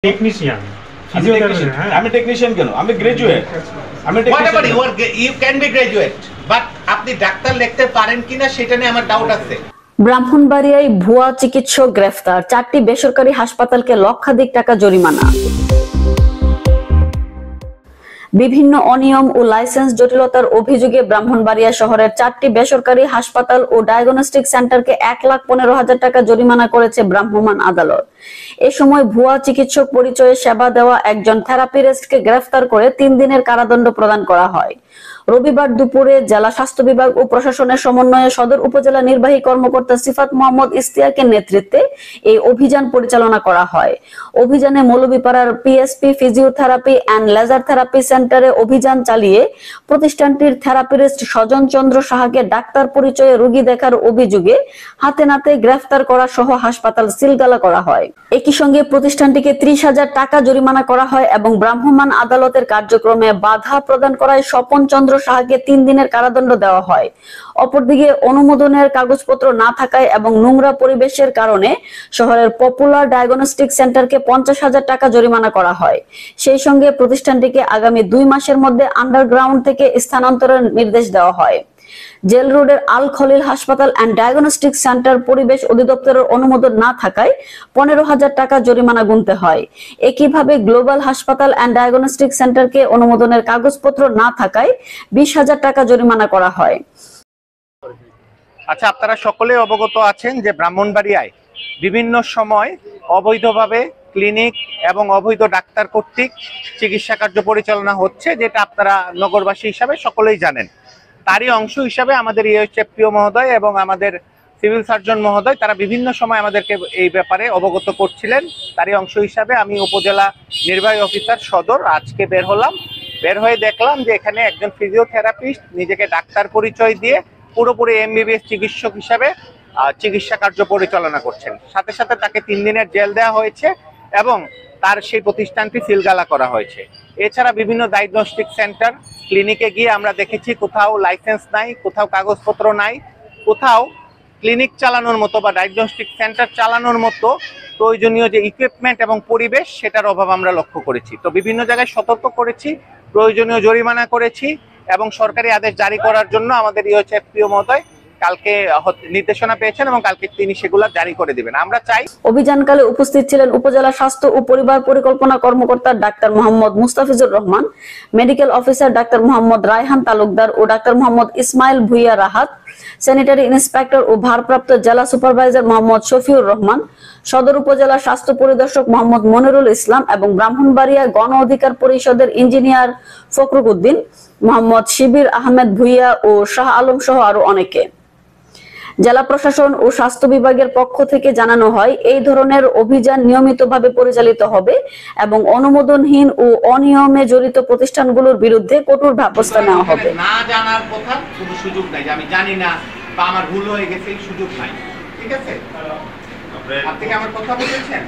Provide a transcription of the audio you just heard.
Technician আমি technician কেন? আমি graduate. whatever you can be graduate, but আপনি ডাক্তার লিখতে পারেন কিনা সেটা নিয়ে আমার ডাউট আছে। ব্রাহ্মণবাড়িয়ায় ভুয়া চিকিৎসক গ্রেফতার, 4টি বেসরকারি হাসপাতালকে লক্ষাধিক টাকা জরিমানা। বিভিন্ন অনিয়ম ও লাইসেন্স জটিলতার অভিযোগে ব্রাহ্মণবাড়িয়া শহরের 4টি বেসরকারি হাসপাতাল ও ডায়াগনস্টিক সেন্টারকে 1,15,000 টাকা জরিমানা করেছে ভ্রাম্যমাণ আদালত। এ সময় ভুয়া চিকিৎসক পরিচয়ে সেবা দেওয়া একজন থেরাপিস্টকে গ্রেফতার করে 3 দিনের কারাদণ্ড প্রদান করা হয়। রবিবার দুপুরে জেলা স্বাস্থ্য বিভাগ ও প্রশাসনের সমন্বয়ে সদর উপজেলা নির্বাহী কর্মকর্তা সিফাত মোহাম্মদ ইশতিয়াকের নেতৃত্বে এই অভিযান পরিচালনা করা হয়। অভিযানে মৌলভীপাড়ার PSP physiotherapy and laser therapy সেন্টারে অভিযান চালিয়ে প্রতিষ্ঠানটির থেরাপিস্ট সজন চন্দ্র সাহাকে ডাক্তার পরিচয়ে রোগী দেখার অভিযোগে হাতে নাতে গ্রেফতার করা সহ হাসপাতাল সিলগালা করা হয়। একই সঙ্গে প্রতিষ্ঠানটিকে 30,000 টাকা জরিমানা করা হয় এবং ভ্রাম্যমাণ আদালতের কার্যক্রমে বাধা প্রদান করায় স্বপন চন্দ্র সাহাকে 3 দিনের কারাদণ্ড দেওয়া হয়। অপরদিকে অনুমোদনের কাগজপত্র না থাকায় এবং নোংরা পরিবেশের কারণে শহরের পপুলার ডায়াগনস্টিক সেন্টারকে 50,000 টাকা জরিমানা করা হয়। সেই সঙ্গে প্রতিষ্ঠানটিকে আগামী 2 মাসের মধ্যে আন্ডারগ্রাউন্ড থেকে স্থানান্তরের নির্দেশ দেওয়া হয়। জেল রোডের আল খলিল হাসপাতাল অ্যান্ড ডায়াগনস্টিক সেন্টার পরিবেশ অধিদপ্তরের অনুমোদন না থাকায় 15,000 টাকা জরিমানা গুনতে হয়। একইভাবে গ্লোবাল হাসপাতাল অ্যান্ড ডায়াগনস্টিক সেন্টারকে অনুমোদনের কাগজপত্র না থাকায় 20,000 টাকা জরিমানা করা হয়। আচ্ছা, আপনারা সকলে অবগত আছেন যে ব্রাহ্মণবাড়িয়ায় বিভিন্ন সময় অবৈধভাবে ক্লিনিক এবং অবৈধ ডাক্তার কর্তৃক চিকিৎসা কার্য পরিচালনা হচ্ছে, যেটা আপনারা নগরবাসী হিসাবে সকলেই জানেন। তারই অংশ হিসাবে আমাদের প্রিয় মহোদয় এবং আমাদের সিভিল সার্জন মহোদয় তারা বিভিন্ন সময় আমাদেরকে এই ব্যাপারে অবগত করছিলেন। তারই অংশ হিসাবে আমি উপজেলা নির্বাহী অফিসার সদর আজকে বের হয়ে দেখলাম যে এখানে একজন ফিজিওথেরাপিস্ট নিজেকে ডাক্তার পরিচয় দিয়ে পুরোপুরি এমবিবিএস চিকিৎসক হিসাবে চিকিৎসা কার্য পরিচালনা করছেন। সাথে সাথে তাকে 3 দিনের জেল দেওয়া হয়েছে এবং তার সেই প্রতিষ্ঠানটি সিলগালা করা হয়েছে। এছাড়া বিভিন্ন ডায়াগনস্টিক সেন্টার ক্লিনিকে গিয়ে আমরা দেখেছি কোথাও লাইসেন্স নাই, কোথাও কাগজপত্র নাই, কোথাও ক্লিনিক চালানোর মতো বা ডায়াগনস্টিক সেন্টার চালানোর মতো প্রয়োজনীয় যে ইকুইপমেন্ট এবং পরিবেশ সেটার অভাব আমরা লক্ষ্য করেছি। তো বিভিন্ন জায়গায় সতর্ক করেছি, প্রয়োজনীয় জরিমানা করেছি এবং সরকারি আদেশ জারি করার জন্য আমাদের প্রিয় মহোদয় কালকে নির্দেশনা পেয়েছেন এবং কালকে তিনি সেগুলো জারি করে দিবেন। আমরা চাই। অভিযানকালে উপস্থিত ছিলেন উপজেলা স্বাস্থ্য ও পরিবার পরিকল্পনা কর্মকর্তা doctor Mohammad Mustafizur Rahman, medical officer doctor Mohammad Raihan Talukdar ও doctor Mohammad Ismail Bhuiyan Rahat, sanitary inspector ও ভারপ্রাপ্ত জেলা সুপারভাইজার মোহাম্মদ শফিউর রহমান, সদর উপজেলা স্বাস্থ্য পরিদর্শক মোহাম্মদ মনিরুল ইসলাম এবং ব্রাহ্মণবাড়িয়া গণ অধিকার পরিষদের ইঞ্জিনিয়ার ফখরুদ্দিন, মোহাম্মদ শিবির আহমেদ ভুইয়া ও শাহ আলম সহ আরো অনেকে। জেলা প্রশাসন ও স্বাস্থ্য বিভাগের পক্ষ থেকে জানানো হয়, এই ধরনের অভিযান নিয়মিতভাবে পরিচালিত হবে এবং অনুমোদনহীন ও অনিয়মে জড়িত প্রতিষ্ঠানগুলোর বিরুদ্ধে কঠোর ব্যবস্থা নেওয়া হবে। না জানার কথা কোনো সুযোগ নাই, যে আমি জানি না বা আমার ভুল হয়ে গেছে এই সুযোগ নাই। ঠিক আছে, আপনি কি আমার কথা বুঝেছেন?